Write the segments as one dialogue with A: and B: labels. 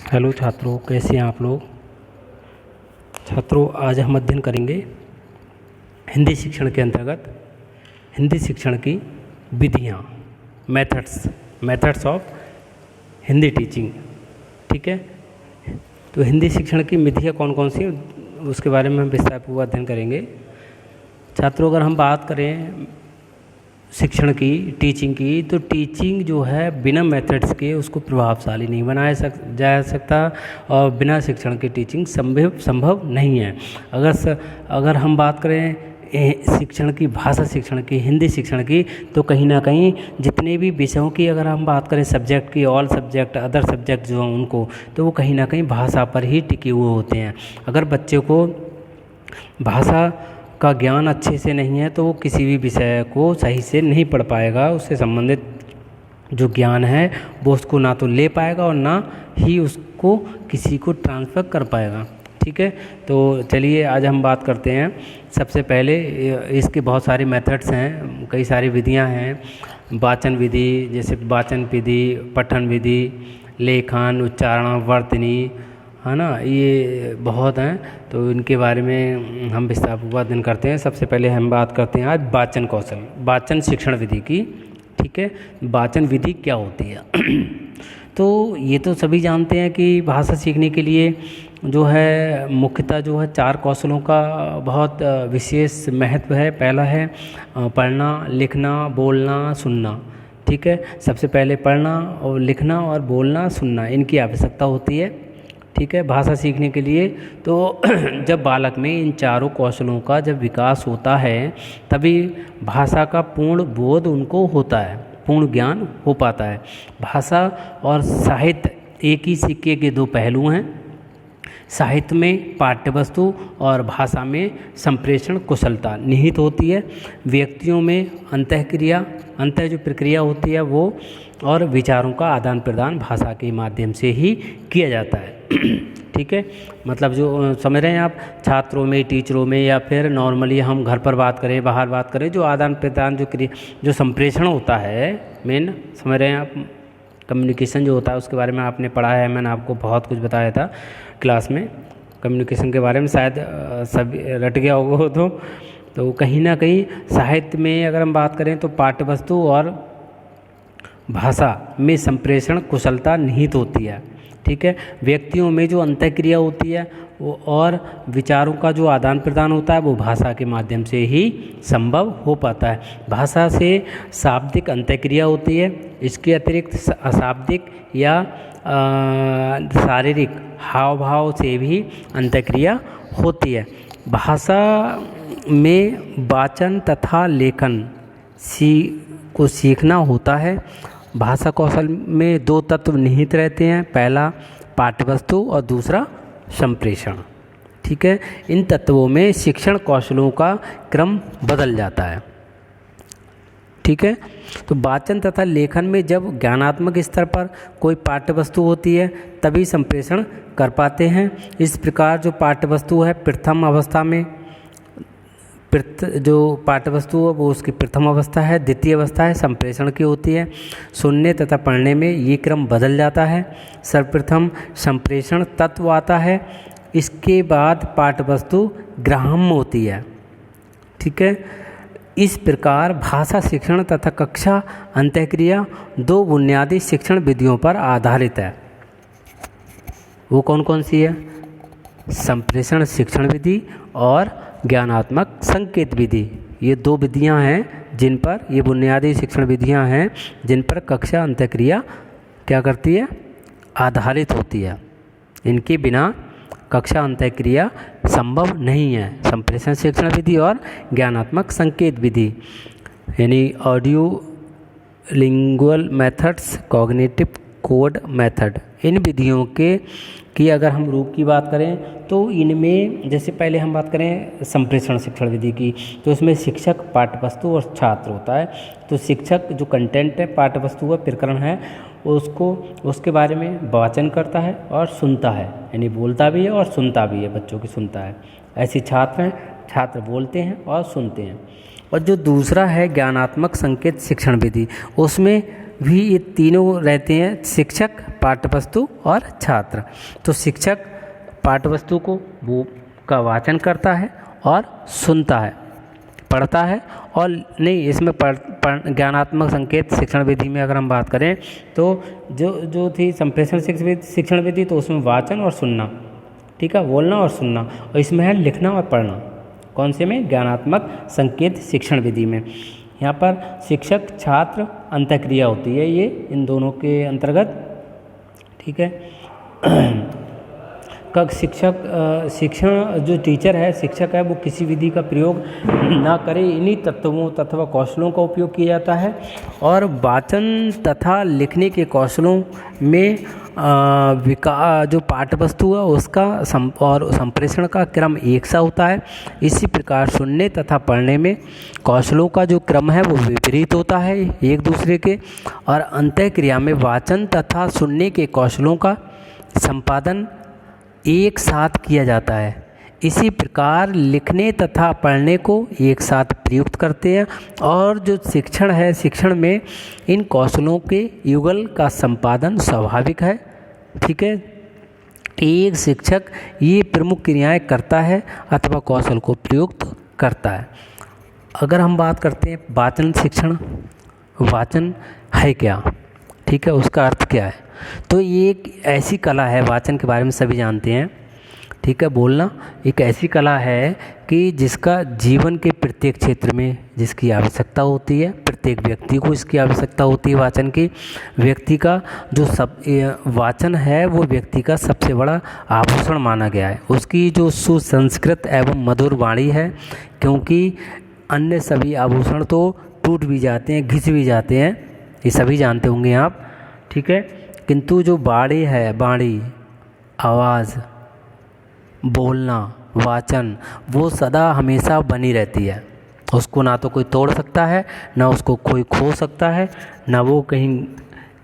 A: Hello छात्रों, कैसे हैं आप लोग। छात्रों, आज हम अध्ययन करेंगे हिंदी शिक्षण के अंतर्गत हिंदी शिक्षण की विधियाँ, मेथड्स ऑफ हिंदी टीचिंग। ठीक है, तो हिंदी शिक्षण की विधियाँ कौन कौन सी उसके बारे में हम विस्तारपूर्वक अध्ययन करेंगे। छात्रों, अगर हम बात करें शिक्षण की, टीचिंग की, तो टीचिंग जो है बिना मेथड्स के उसको प्रभावशाली नहीं बनाया जा सकता और बिना शिक्षण के टीचिंग संभव नहीं है। अगर हम बात करें शिक्षण की, भाषा शिक्षण की, हिंदी शिक्षण की, तो कहीं ना कहीं जितने भी विषयों की अगर हम बात करें, सब्जेक्ट की, ऑल सब्जेक्ट, अदर सब्जेक्ट जो हैं उनको, तो वो कहीं ना कहीं भाषा पर ही टिके हुए होते हैं। अगर बच्चे को भाषा का ज्ञान अच्छे से नहीं है तो वो किसी भी विषय को सही से नहीं पढ़ पाएगा। उससे संबंधित जो ज्ञान है वो उसको ना तो ले पाएगा और ना ही उसको किसी को ट्रांसफ़र कर पाएगा। ठीक है, तो चलिए आज हम बात करते हैं। सबसे पहले इसके बहुत सारे मेथड्स हैं, कई सारी विधियां हैं। वाचन विधि, जैसे वाचन विधि, पठन विधि, लेखन, उच्चारण, वर्तनी, है ना, ये बहुत हैं। तो इनके बारे में हम विस्तारपूर्वक अध्ययन करते हैं। सबसे पहले हम बात करते हैं आज वाचन कौशल, वाचन शिक्षण विधि की। ठीक है, वाचन विधि क्या होती है तो ये तो सभी जानते हैं कि भाषा सीखने के लिए जो है मुख्यतः जो है 4 कौशलों का बहुत विशेष महत्व है। पहला है पढ़ना, लिखना, बोलना, सुनना। ठीक है, सबसे पहले पढ़ना और लिखना और बोलना, सुनना, इनकी आवश्यकता होती है। ठीक है, भाषा सीखने के लिए। तो जब बालक में इन चारों कौशलों का जब विकास होता है तभी भाषा का पूर्ण बोध उनको होता है, पूर्ण ज्ञान हो पाता है। भाषा और साहित्य एक ही सिक्के के 2 पहलू हैं। साहित्य में पाठ्यवस्तु और भाषा में संप्रेषण कुशलता निहित होती है। व्यक्तियों में अंतः जो प्रक्रिया होती है वो और विचारों का आदान प्रदान भाषा के माध्यम से ही किया जाता है। ठीक है, मतलब जो समझ रहे हैं आप, छात्रों में, टीचरों में, या फिर नॉर्मली हम घर पर बात करें, बाहर बात करें, जो आदान प्रदान जो संप्रेषण होता है, मेन समझ रहे हैं आप, कम्युनिकेशन जो होता है उसके बारे में आपने पढ़ा है। मैंने आपको बहुत कुछ बताया था क्लास में कम्युनिकेशन के बारे में, शायद सब रट गया होगा। तो कहीं ना कहीं साहित्य में अगर हम बात करें तो पाठ्यवस्तु और भाषा में संप्रेषण कुशलता निहित होती है। ठीक है, व्यक्तियों में जो अंतःक्रिया होती है वो और विचारों का जो आदान प्रदान होता है वो भाषा के माध्यम से ही संभव हो पाता है। भाषा से शाब्दिक अंतःक्रिया होती है। इसके अतिरिक्त अशाब्दिक या शारीरिक हाव भाव से भी अंतःक्रिया होती है। भाषा में वाचन तथा लेखन को सीखना होता है। भाषा कौशल में 2 तत्व निहित रहते हैं, पहला पाठ्यवस्तु और दूसरा संप्रेषण। ठीक है, इन तत्वों में शिक्षण कौशलों का क्रम बदल जाता है। ठीक है, तो वाचन तथा लेखन में जब ज्ञानात्मक स्तर पर कोई पाठ्यवस्तु होती है तभी संप्रेषण कर पाते हैं। इस प्रकार जो पाठ्यवस्तु है प्रथम अवस्था में, जो पाठ्यवस्तु है वो उसकी प्रथम अवस्था है, द्वितीय अवस्था है संप्रेषण की होती है। सुनने तथा पढ़ने में ये क्रम बदल जाता है। सर्वप्रथम संप्रेषण तत्व आता है, इसके बाद पाठ्यवस्तु ग्राह्य होती है। ठीक है, इस प्रकार भाषा शिक्षण तथा कक्षा अंतःक्रिया 2 बुनियादी शिक्षण विधियों पर आधारित है। वो कौन कौन सी है? संप्रेषण शिक्षण विधि और ज्ञानात्मक संकेत विधि। ये 2 विधियां हैं जिन पर, ये बुनियादी शिक्षण विधियां हैं जिन पर कक्षा अंतःक्रिया क्या करती है? आधारित होती है। इनके बिना कक्षा अंतःक्रिया संभव नहीं है। संप्रेषण शिक्षण विधि और ज्ञानात्मक संकेत विधि, यानी audio lingual methods, cognitive code method. इन विधियों की अगर हम रूप की बात करें तो इनमें, जैसे पहले हम बात करें संप्रेषण शिक्षण विधि की, तो इसमें शिक्षक, पाठ्यवस्तु और छात्र होता है। तो शिक्षक जो कंटेंट है, पाठ्यवस्तु है, प्रकरण है, उसके बारे में वाचन करता है और सुनता है, यानी बोलता भी है और सुनता भी है, बच्चों की सुनता है। ऐसे छात्र हैं, छात्र बोलते हैं और सुनते हैं। और जो दूसरा है ज्ञानात्मक संकेत शिक्षण विधि, उसमें भी ये तीनों रहते हैं, शिक्षक, पाठ्यवस्तु और छात्र। तो शिक्षक पाठ्यवस्तु को वो का वाचन करता है और सुनता है, पढ़ता है, और नहीं इसमें ज्ञानात्मक संकेत शिक्षण विधि में अगर हम बात करें तो जो थी संप्रेषण शिक्षण विधि, तो उसमें वाचन और सुनना, ठीक है, बोलना और सुनना, और इसमें है लिखना और पढ़ना। कौन से में? ज्ञानात्मक संकेत शिक्षण विधि में। यहाँ पर शिक्षक छात्र अंतःक्रिया होती है ये इन दोनों के अंतर्गत, ठीक है। कब शिक्षण जो टीचर है, शिक्षक है, वो किसी विधि का प्रयोग ना करे, इन्हीं तत्वों तथा कौशलों का उपयोग किया जाता है। और वाचन तथा लिखने के कौशलों में जो पाठ्यवस्तु है उसका और संप्रेषण का क्रम एक सा होता है। इसी प्रकार सुनने तथा पढ़ने में कौशलों का जो क्रम है वो विपरीत होता है एक दूसरे के। और अंतःक्रिया में वाचन तथा सुनने के कौशलों का संपादन एक साथ किया जाता है। इसी प्रकार लिखने तथा पढ़ने को एक साथ प्रयुक्त करते हैं। और जो शिक्षण है, शिक्षण में इन कौशलों के युगल का संपादन स्वाभाविक है, ठीक है। एक शिक्षक ये प्रमुख क्रियाएं करता है अथवा कौशल को प्रयुक्त करता है। अगर हम बात करते हैं वाचन शिक्षण, वाचन है क्या, ठीक है, उसका अर्थ क्या है? तो ये एक ऐसी कला है, वाचन के बारे में सभी जानते हैं, ठीक है। बोलना एक ऐसी कला है कि जिसका जीवन के प्रत्येक क्षेत्र में जिसकी आवश्यकता होती है, प्रत्येक व्यक्ति को इसकी आवश्यकता होती है वाचन की। व्यक्ति का जो वाचन है वो व्यक्ति का सबसे बड़ा आभूषण माना गया है। उसकी जो सुसंस्कृत एवं मधुर वाणी है, क्योंकि अन्य सभी आभूषण तो टूट भी जाते हैं, घिस भी जाते हैं, ये सभी जानते होंगे आप, ठीक है। किंतु जो वाणी है, वाणी, आवाज़, बोलना, वाचन, वो सदा हमेशा बनी रहती है। उसको ना तो कोई तोड़ सकता है, ना उसको कोई खो सकता है, ना वो कहीं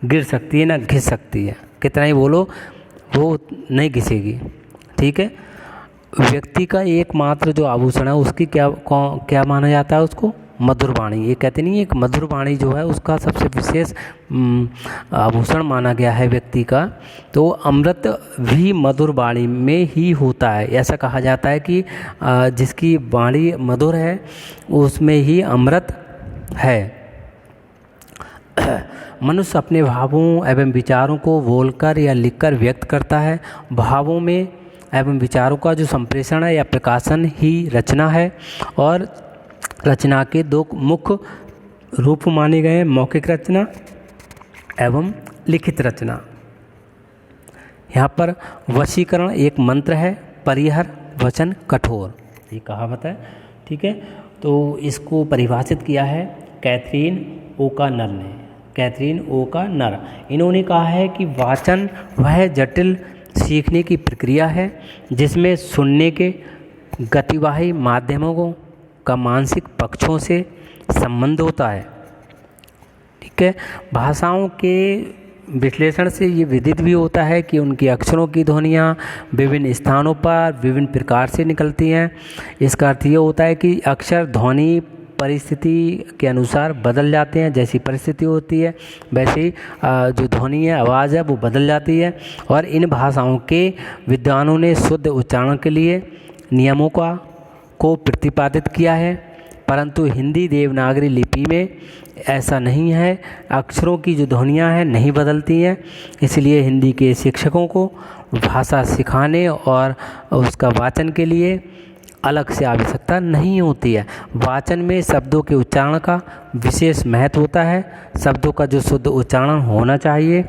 A: गिर सकती है, ना घिस सकती है। कितना ही बोलो वो नहीं घिसेगी, ठीक है। व्यक्ति का एकमात्र जो आभूषण है उसकी क्या माना जाता है? उसको मधुर वाणी। ये कहते नहीं, एक मधुर वाणी जो है उसका सबसे विशेष आभूषण माना गया है व्यक्ति का। तो अमृत भी मधुर वाणी में ही होता है। ऐसा कहा जाता है कि जिसकी वाणी मधुर है उसमें ही अमृत है। मनुष्य अपने भावों एवं विचारों को बोलकर या लिखकर व्यक्त करता है। भावों में एवं विचारों का जो संप्रेषण है या प्रकाशन ही रचना है। और रचना के दो मुख्य रूप माने गए हैं, मौखिक रचना एवं लिखित रचना। यहाँ पर वशीकरण एक मंत्र है, परिहर वचन कठोर, ये कहावत है, ठीक है। तो इसको परिभाषित किया है कैथरीन ओकानर ने। कैथरीन ओकानर, इन्होंने कहा है कि वाचन वह जटिल सीखने की प्रक्रिया है जिसमें सुनने के गतिवाही माध्यमों का मानसिक पक्षों से संबंध होता है, ठीक है। भाषाओं के विश्लेषण से ये विदित भी होता है कि उनकी अक्षरों की ध्वनियाँ विभिन्न स्थानों पर विभिन्न प्रकार से निकलती हैं। इसका अर्थ ये होता है कि अक्षर ध्वनि परिस्थिति के अनुसार बदल जाते हैं। जैसी परिस्थिति होती है वैसे ही जो ध्वनि है, आवाज़ है, वो बदल जाती है। और इन भाषाओं के विद्वानों ने शुद्ध उच्चारण के लिए नियमों को प्रतिपादित किया है, परंतु हिंदी देवनागरी लिपि में ऐसा नहीं है। अक्षरों की जो ध्वनियाँ हैं नहीं बदलती हैं, इसलिए हिंदी के शिक्षकों को भाषा सिखाने और उसका वाचन के लिए अलग से आवश्यकता नहीं होती है। वाचन में शब्दों के उच्चारण का विशेष महत्व होता है। शब्दों का जो शुद्ध उच्चारण होना चाहिए,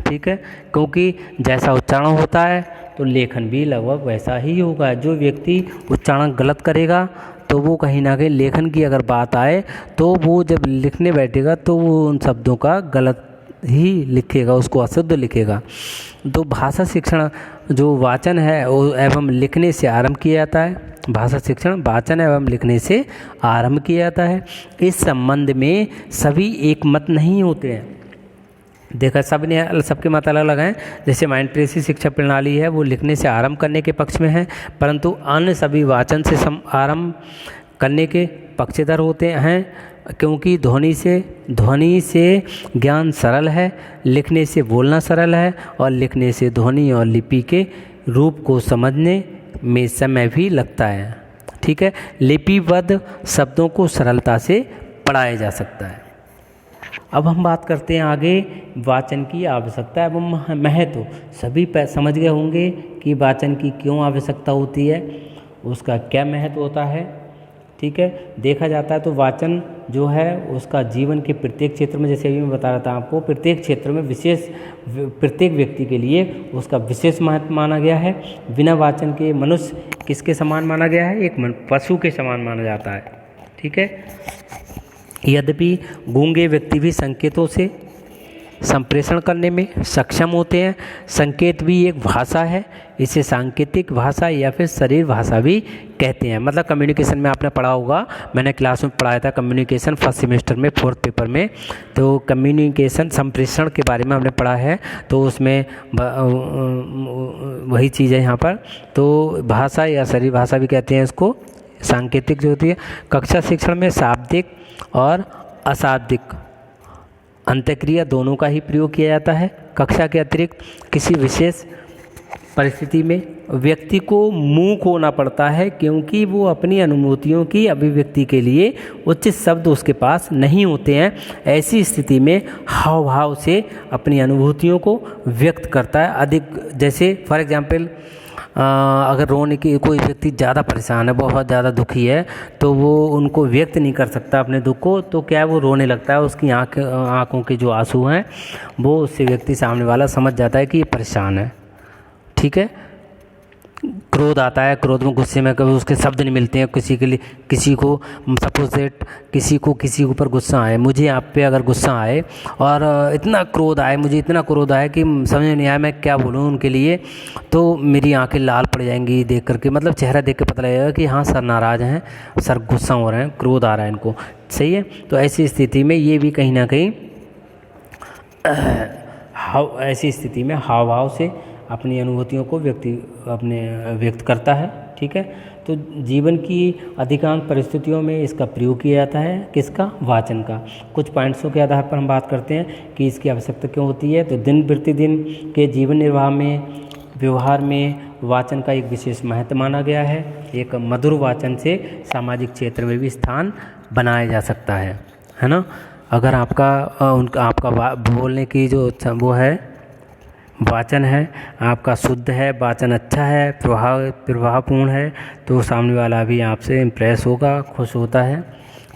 A: ठीक है, क्योंकि जैसा उच्चारण होता है तो लेखन भी लगभग वैसा ही होगा। जो व्यक्ति उच्चारण गलत करेगा तो वो कहीं ना कहीं लेखन की अगर बात आए तो वो जब लिखने बैठेगा तो वो उन शब्दों का गलत ही लिखेगा, उसको अशुद्ध लिखेगा। तो भाषा शिक्षण जो वाचन है वो एवं लिखने से आरंभ किया जाता है। भाषा शिक्षण वाचन एवं लिखने से आरंभ किया जाता है। इस संबंध में सभी एक मत नहीं होते हैं। देखा सबके मत अलग अलग हैं। जैसे माइंड शिक्षा प्रणाली है वो लिखने से आरंभ करने के पक्ष में है, परंतु अन्य सभी वाचन से आरंभ करने के पक्षधर होते हैं। क्योंकि ध्वनि से ज्ञान सरल है, लिखने से बोलना सरल है, और लिखने से ध्वनि और लिपि के रूप को समझने में समय भी लगता है। ठीक है, लिपिबद्ध शब्दों को सरलता से पढ़ाया जा सकता है। अब हम बात करते हैं आगे वाचन की आवश्यकता एवं महत्व। सभी समझ गए होंगे कि वाचन की क्यों आवश्यकता होती है, उसका क्या महत्व होता है। ठीक है, देखा जाता है तो वाचन जो है उसका जीवन के प्रत्येक क्षेत्र में, जैसे अभी मैं बता रहा था आपको, प्रत्येक क्षेत्र में प्रत्येक व्यक्ति के लिए उसका विशेष महत्व माना गया है। बिना वाचन के मनुष्य किसके समान माना गया है? एक पशु के समान माना जाता है। ठीक है, यद्यपि गूंगे व्यक्ति भी संकेतों से संप्रेषण करने में सक्षम होते हैं। संकेत भी एक भाषा है, इसे सांकेतिक भाषा या फिर शरीर भाषा भी कहते हैं। मतलब कम्युनिकेशन में आपने पढ़ा होगा, मैंने क्लास में पढ़ाया था कम्युनिकेशन फर्स्ट सेमेस्टर में 4th पेपर में। तो कम्युनिकेशन संप्रेषण के बारे में हमने पढ़ा है, तो उसमें वही चीज़ है यहाँ पर। तो भाषा या शरीर भाषा भी कहते हैं इसको, सांकेतिक जो होती है। कक्षा शिक्षण में शाब्दिक और अशाब्दिक अंतःक्रिया दोनों का ही प्रयोग किया जाता है। कक्षा के अतिरिक्त किसी विशेष परिस्थिति में व्यक्ति को मूक होना पड़ता है, क्योंकि वो अपनी अनुभूतियों की अभिव्यक्ति के लिए उचित शब्द उसके पास नहीं होते हैं। ऐसी स्थिति में हाव भाव से अपनी अनुभूतियों को व्यक्त करता है अधिक। जैसे फॉर एग्जाम्पल, अगर रोने की कोई व्यक्ति ज़्यादा परेशान है, बहुत ज़्यादा दुखी है, तो वो उनको व्यक्त नहीं कर सकता अपने दुख को, तो क्या है वो रोने लगता है। उसकी आँखों के जो आंसू हैं वो उससे व्यक्ति सामने वाला समझ जाता है कि ये परेशान है। ठीक है, क्रोध आता है, क्रोध में गुस्से में कभी उसके शब्द नहीं मिलते हैं किसी के लिए। किसी को सपोज दैट किसी के ऊपर गुस्सा आए, मुझे आप पे अगर गुस्सा आए और इतना क्रोध आए, मुझे इतना क्रोध आए कि समझ में नहीं आया मैं क्या बोलूँ उनके लिए, तो मेरी आंखें लाल पड़ जाएंगी देख करके। मतलब चेहरा देख के पता लगेगा कि हाँ सर नाराज़ हैं, सर गुस्सा हो रहे हैं, क्रोध आ रहा है इनको। सही है, तो ऐसी स्थिति में ये भी कहीं ना कहीं ऐसी स्थिति में हाव भाव से अपनी अनुभूतियों को व्यक्त करता है। ठीक है, तो जीवन की अधिकांश परिस्थितियों में इसका प्रयोग किया जाता है। किसका? वाचन का। कुछ पॉइंट्सों के आधार पर हम बात करते हैं कि इसकी आवश्यकता क्यों होती है। तो दिन प्रतिदिन के जीवन निर्वाह में, व्यवहार में वाचन का एक विशेष महत्व माना गया है। एक मधुर वाचन से सामाजिक क्षेत्र में भी स्थान बनाया जा सकता है ना। अगर आपका बोलने की जो वो है वाचन है आपका शुद्ध है, वाचन अच्छा है, प्रभावपूर्ण है, तो सामने वाला भी आपसे इम्प्रेस होगा, खुश होता है।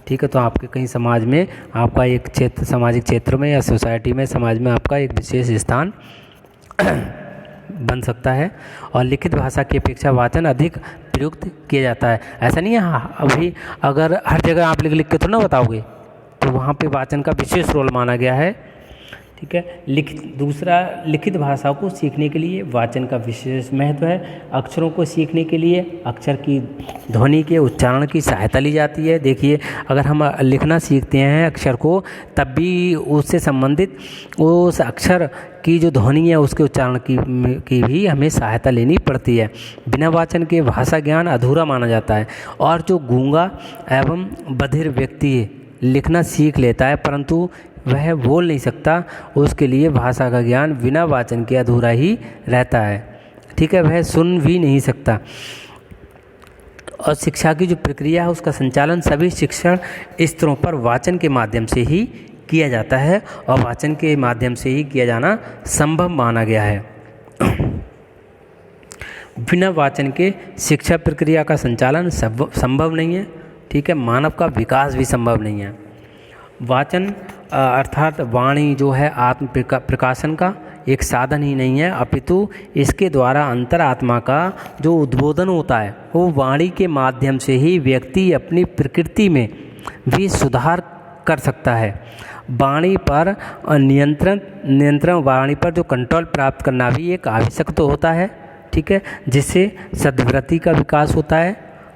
A: ठीक है, तो आपके कहीं समाज में आपका एक क्षेत्र, सामाजिक क्षेत्र में या सोसाइटी में, समाज में आपका एक विशेष स्थान बन सकता है। और लिखित भाषा की अपेक्षा वाचन अधिक प्रयुक्त किया जाता है। ऐसा नहीं है अभी अगर हर जगह आप लिख के तो ना बताओगे, तो वहाँ पे वाचन का विशेष रोल माना गया है। ठीक है, लिखित भाषा को सीखने के लिए वाचन का विशेष महत्व है। अक्षरों को सीखने के लिए अक्षर की ध्वनि के उच्चारण की सहायता ली जाती है। देखिए, अगर हम लिखना सीखते हैं अक्षर को, तब भी उससे संबंधित उस अक्षर की जो ध्वनि है उसके उच्चारण की भी हमें सहायता लेनी पड़ती है। बिना वाचन के भाषा ज्ञान अधूरा माना जाता है। और जो गूंगा एवं बधिर व्यक्ति लिखना सीख लेता है परंतु वह बोल नहीं सकता, उसके लिए भाषा का ज्ञान बिना वाचन के अधूरा ही रहता है। ठीक है, वह सुन भी नहीं सकता। और शिक्षा की जो प्रक्रिया है उसका संचालन सभी शिक्षण स्तरों पर वाचन के माध्यम से ही किया जाता है, और वाचन के माध्यम से ही किया जाना संभव माना गया है। बिना वाचन के शिक्षा प्रक्रिया का संचालन संभव नहीं है। ठीक है, मानव का विकास भी संभव नहीं है। वाचन अर्थात वाणी जो है आत्म प्रकाशन का एक साधन ही नहीं है, अपितु इसके द्वारा अंतरात्मा का जो उद्बोधन होता है वो वाणी के माध्यम से ही व्यक्ति अपनी प्रकृति में भी सुधार कर सकता है। वाणी पर नियंत्रण वाणी पर जो कंट्रोल प्राप्त करना भी एक आवश्यक तो होता है। ठीक है, जिससे सद्वृत्ति का विकास होता है।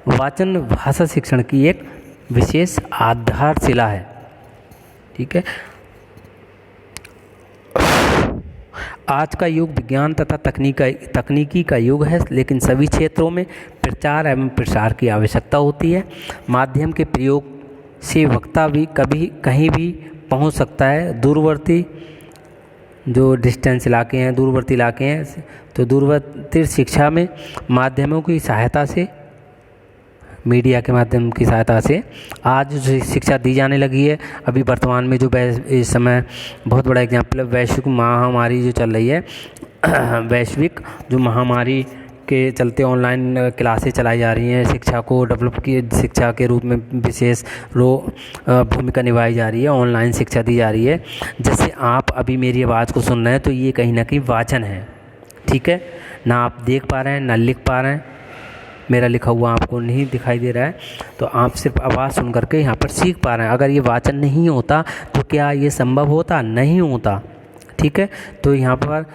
A: वाचन भाषा शिक्षण की एक विशेष आधारशिला है। ठीक है, आज का युग विज्ञान तथा तकनीकी का युग है, लेकिन सभी क्षेत्रों में प्रचार एवं प्रसार की आवश्यकता होती है। माध्यम के प्रयोग से वक्ता भी कभी कहीं भी पहुंच सकता है। दूरवर्ती जो डिस्टेंस इलाके हैं, दूरवर्ती इलाके हैं, तो दूरवर्ती शिक्षा में माध्यमों की सहायता से, मीडिया के माध्यम की सहायता से आज जो शिक्षा दी जाने लगी है। अभी वर्तमान में जो इस समय बहुत बड़ा एग्जाम्पल है, वैश्विक महामारी जो चल रही है, वैश्विक जो महामारी के चलते ऑनलाइन क्लासेस चलाई जा रही हैं, शिक्षा को डेवलप की शिक्षा के रूप में विशेष भूमिका निभाई जा रही है, ऑनलाइन शिक्षा दी जा रही है। जैसे आप अभी मेरी आवाज़ को सुन रहे हैं तो ये कहीं ना कहीं वाचन है, ठीक है ना। आप देख पा रहे हैं ना लिख पा रहे हैं, मेरा लिखा हुआ आपको नहीं दिखाई दे रहा है, तो आप सिर्फ आवाज़ सुन करके यहाँ पर सीख पा रहे हैं। अगर ये वाचन नहीं होता तो क्या ये संभव होता? नहीं होता, ठीक है। तो यहाँ पर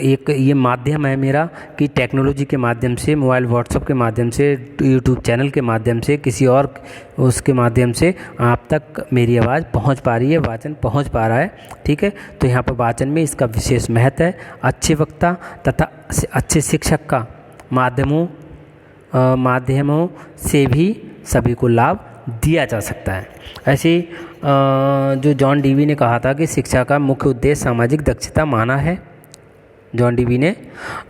A: एक ये माध्यम है मेरा कि टेक्नोलॉजी के माध्यम से, मोबाइल व्हाट्सएप के माध्यम से, यूट्यूब चैनल के माध्यम से, किसी और उसके माध्यम से आप तक मेरी आवाज़ पहुंच पा रही है, वाचन पहुंच पा रहा है, ठीक है। तो यहाँ पर वाचन में इसका विशेष महत्व है। अच्छे वक्ता तथा अच्छे शिक्षक का माध्यमों से भी सभी को लाभ दिया जा सकता है। ऐसे जो जॉन डीवी ने कहा था कि शिक्षा का मुख्य उद्देश्य सामाजिक दक्षता माना है, जॉन डीवी ने,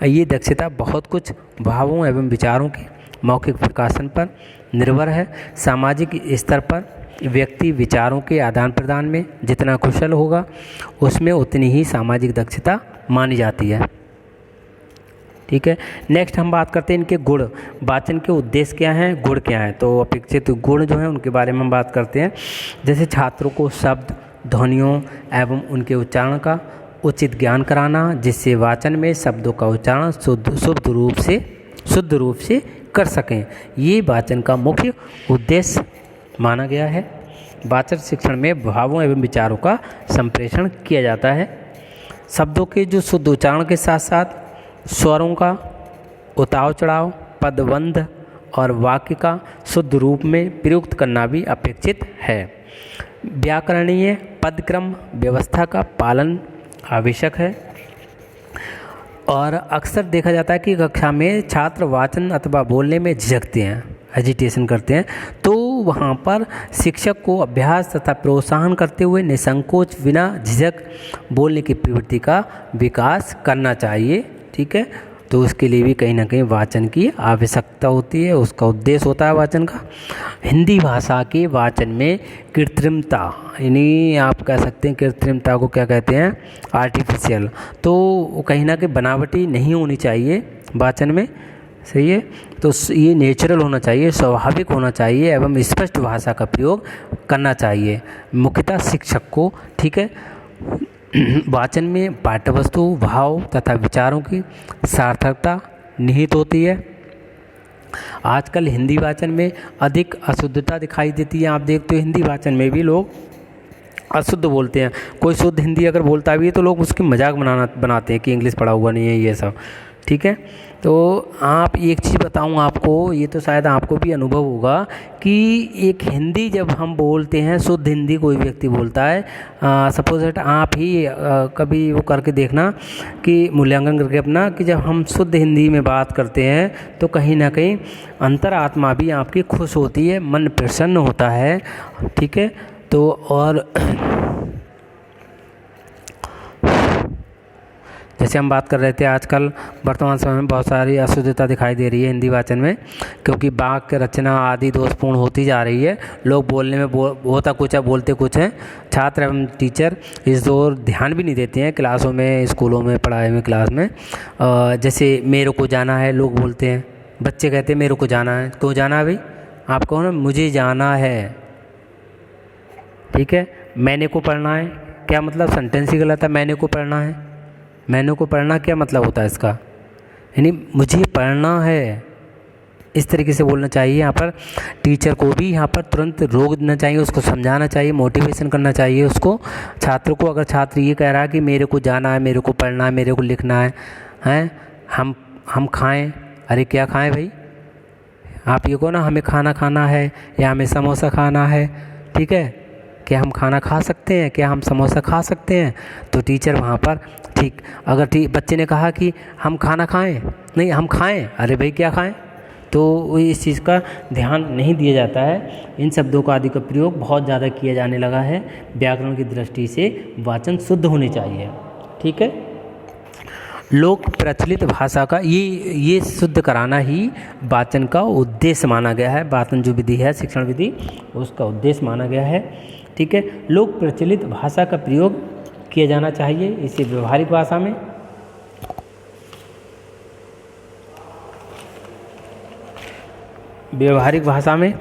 A: ये दक्षता बहुत कुछ भावों एवं विचारों के मौखिक प्रकाशन पर निर्भर है। सामाजिक स्तर पर व्यक्ति विचारों के आदान प्रदान में जितना कुशल होगा उसमें उतनी ही सामाजिक दक्षता मानी जाती है, ठीक है। नेक्स्ट हम बात करते हैं इनके गुण, वाचन के उद्देश्य क्या हैं, गुण क्या हैं। तो अपेक्षित गुण जो हैं उनके बारे में हम बात करते हैं। जैसे छात्रों को शब्द, ध्वनियों एवं उनके उच्चारण का उचित ज्ञान कराना, जिससे वाचन में शब्दों का उच्चारण शुद्ध रूप से कर सकें, ये वाचन का मुख्य उद्देश्य माना गया है। वाचन शिक्षण में भावों एवं विचारों का संप्रेषण किया जाता है। शब्दों के जो शुद्ध उच्चारण के साथ साथ स्वरों का उतार चढ़ाव, पदबंध और वाक्य का शुद्ध रूप में प्रयुक्त करना भी अपेक्षित है। व्याकरणीय पदक्रम व्यवस्था का पालन आवश्यक है। और अक्सर देखा जाता है कि कक्षा में छात्र वाचन अथवा बोलने में झिझकते हैं, हेजिटेशन करते हैं, तो वहाँ पर शिक्षक को अभ्यास तथा प्रोत्साहन करते हुए निसंकोच बिना झिझक बोलने की प्रवृत्ति का विकास करना चाहिए, ठीक है। तो उसके लिए भी कहीं ना कहीं वाचन की आवश्यकता होती है, उसका उद्देश्य होता है वाचन का। हिंदी भाषा के वाचन में कृत्रिमता, यानी आप कह सकते हैं कृत्रिमता को क्या कहते हैं, आर्टिफिशियल, तो कहीं ना कहीं बनावटी नहीं होनी चाहिए वाचन में, सही है। तो ये नेचुरल होना चाहिए, स्वाभाविक होना चाहिए एवं स्पष्ट भाषा का प्रयोग करना चाहिए मुख्यतः शिक्षक को, ठीक है। वाचन में पाठ्यवस्तु, भाव तथा विचारों की सार्थकता निहित होती है। आजकल हिंदी वाचन में अधिक अशुद्धता दिखाई देती है। आप देखते हो हिंदी वाचन में भी लोग अशुद्ध बोलते हैं। कोई शुद्ध हिंदी अगर बोलता भी है तो लोग उसकी मजाक बनाते हैं कि इंग्लिश पढ़ा हुआ नहीं है, ये सब, ठीक है। तो आप एक चीज़ बताऊं आपको, ये तो शायद आपको भी अनुभव होगा कि एक हिंदी जब हम बोलते हैं, शुद्ध हिंदी कोई व्यक्ति बोलता है, सपोज दैट आप ही कभी वो करके देखना कि मूल्यांकन करके अपना, कि जब हम शुद्ध हिंदी में बात करते हैं तो कहीं ना कहीं अंतरात्मा भी आपकी खुश होती है, मन प्रसन्न होता है, ठीक है। तो और जैसे हम बात कर रहे थे, आजकल वर्तमान समय में बहुत सारी अशुद्धता दिखाई दे रही है हिंदी वाचन में, क्योंकि वाक्य रचना आदि दोषपूर्ण होती जा रही है। लोग बोलने में होता कुछ है, बोलते कुछ हैं। छात्र एवं टीचर इस ओर ध्यान भी नहीं देते हैं क्लासों में, स्कूलों में, पढ़ाई में, क्लास में। जैसे मेरे को जाना है लोग बोलते हैं, बच्चे कहते हैं मेरे को जाना है। क्यों जाना है भाई? आप कहो ना मुझे जाना है, ठीक है। मैंने को पढ़ना है, क्या मतलब? सेंटेंस ही गलत है। मैंने को पढ़ना है, मैंने को पढ़ना क्या मतलब होता है इसका? यानी मुझे पढ़ना है, इस तरीके से बोलना चाहिए। यहाँ पर टीचर को भी यहाँ पर तुरंत रोक देना चाहिए, उसको समझाना चाहिए, मोटिवेशन करना चाहिए उसको, छात्र को। अगर छात्र ये कह रहा है कि मेरे को जाना है, मेरे को पढ़ना है, मेरे को लिखना है, हैं हम खाएं, अरे क्या खाएं भाई? आप ये कहो ना हमें खाना खाना है या हमें समोसा खाना है, ठीक है। क्या हम खाना खा सकते हैं? क्या हम समोसा खा सकते हैं? तो टीचर वहाँ पर ठीक, अगर बच्चे ने कहा कि हम खाना खाएं, नहीं हम खाएं, अरे भाई क्या खाएं? तो इस चीज़ का ध्यान नहीं दिया जाता है। इन शब्दों का आदि का प्रयोग बहुत ज़्यादा किया जाने लगा है। व्याकरण की दृष्टि से वाचन शुद्ध होनी चाहिए। ठीक है, लोक प्रचलित भाषा का ये शुद्ध कराना ही वाचन का उद्देश्य माना गया है। वाचन जो विधि है, शिक्षण विधि, उसका उद्देश्य माना गया है। ठीक है, लोक प्रचलित भाषा का प्रयोग किया जाना चाहिए। इसे व्यवहारिक भाषा में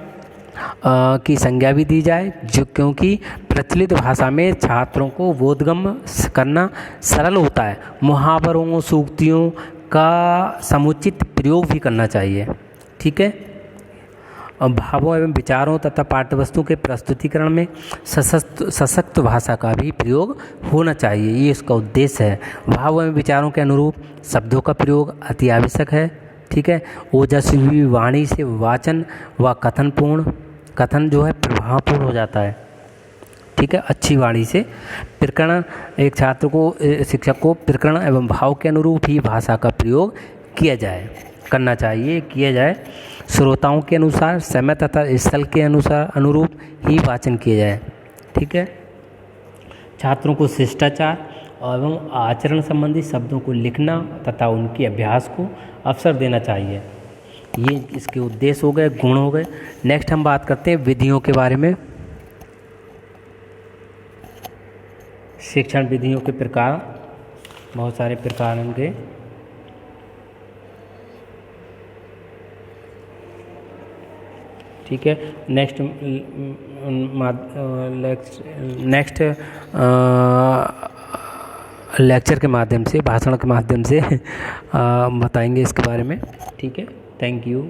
A: की संज्ञा भी दी जाए, जो क्योंकि प्रचलित भाषा में छात्रों को बोधगम्य करना सरल होता है। मुहावरों, सूक्तियों का समुचित प्रयोग भी करना चाहिए। ठीक है, भावों एवं विचारों तथा पाठ्यवस्तु के प्रस्तुतिकरण में सशक्त भाषा का भी प्रयोग होना चाहिए। ये इसका उद्देश्य है। भावों एवं विचारों के अनुरूप शब्दों का प्रयोग अति आवश्यक है। ठीक है, ओजस्वी वाणी से वाचन व कथन जो है प्रभावपूर्ण हो जाता है। ठीक है, अच्छी वाणी से प्रकरण, एक छात्र को, शिक्षक को प्रकरण एवं भाव के अनुरूप ही भाषा का प्रयोग किया जाए। श्रोताओं के अनुसार, समय तथा स्थल के अनुरूप ही वाचन किया जाए। ठीक है, छात्रों को शिष्टाचार एवं आचरण संबंधी शब्दों को लिखना तथा उनके अभ्यास को अवसर देना चाहिए। ये इसके उद्देश्य हो गए, गुण हो गए। नेक्स्ट हम बात करते हैं विधियों के बारे में। शिक्षण विधियों के प्रकार, बहुत सारे प्रकार होंगे। ठीक है, नेक्स्ट लेक्चर के माध्यम से, भाषण के माध्यम से बताएंगे इसके बारे में। ठीक है, थैंक यू।